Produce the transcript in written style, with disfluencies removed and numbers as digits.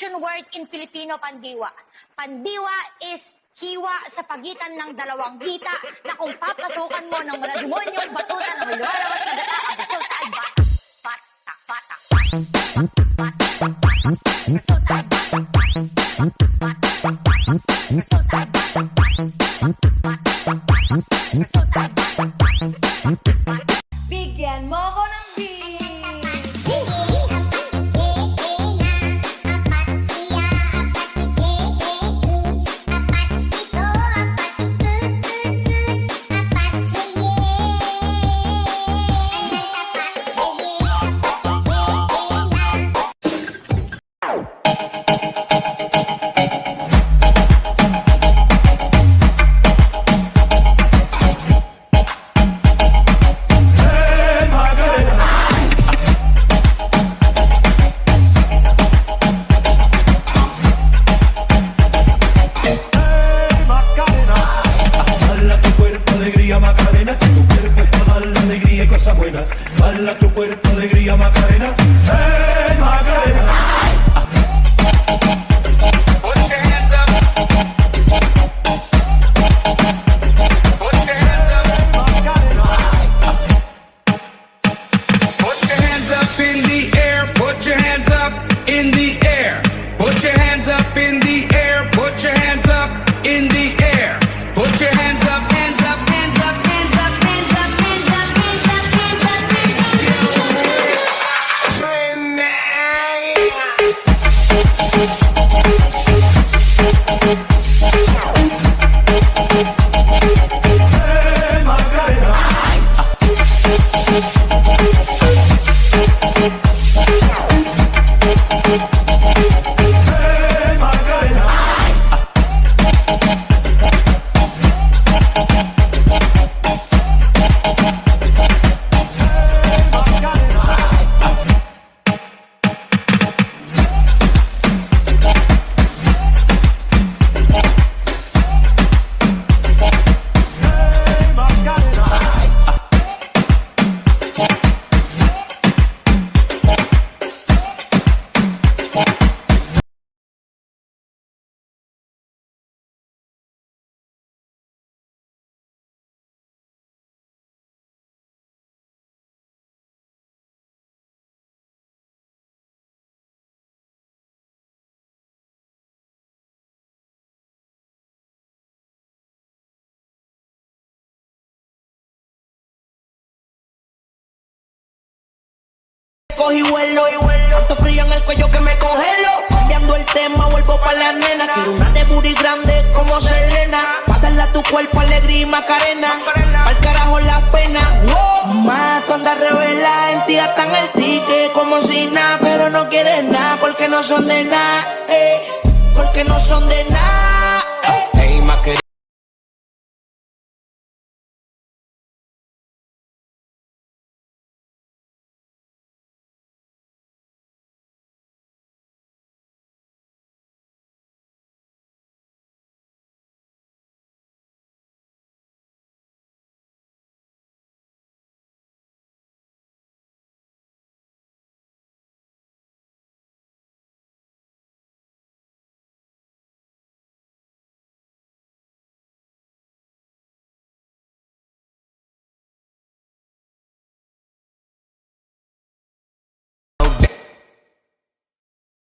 action word in Filipino, pandiwa. Pandiwa is hiwa sa pagitan ng dalawang hita na kung papasukan mo ng mga demonyong batuta na may lumalabas na data, ang resulta ay bata. Bata, bata, bata. Resulta ay bata. Resulta ay bata. Resulta ay bata. Bigyan mo ko ng beat. Macarena, que tu cuerpo es para dar la alegría y cosas buenas. Baila tu cuerpo, alegría, Macarena. ¡Hey, Macarena! Put your hands up. Put your hands up, Macarena. Put your hands up in the air. Put your hands up in the air. Put your hands up in the air. Put your hands up in the air. Put your hands up, hands up, hands up, hands up, hands up, hands up, hands up, hands up, Hey, Macarena. Hey, Macarena. Cogí vuelo, tanto frío en el cuello que me congelo. Cambiando el tema, vuelvo pa' la nena. Quiero una de booty grande como Selena. Pa' darle a tu cuerpo alegría y Macarena. Pa'l carajo la pena. Wow. Mato anda revela, en ti gastan el ticket como si nada. Pero no quieres nada porque no son de nada, porque no son de nada.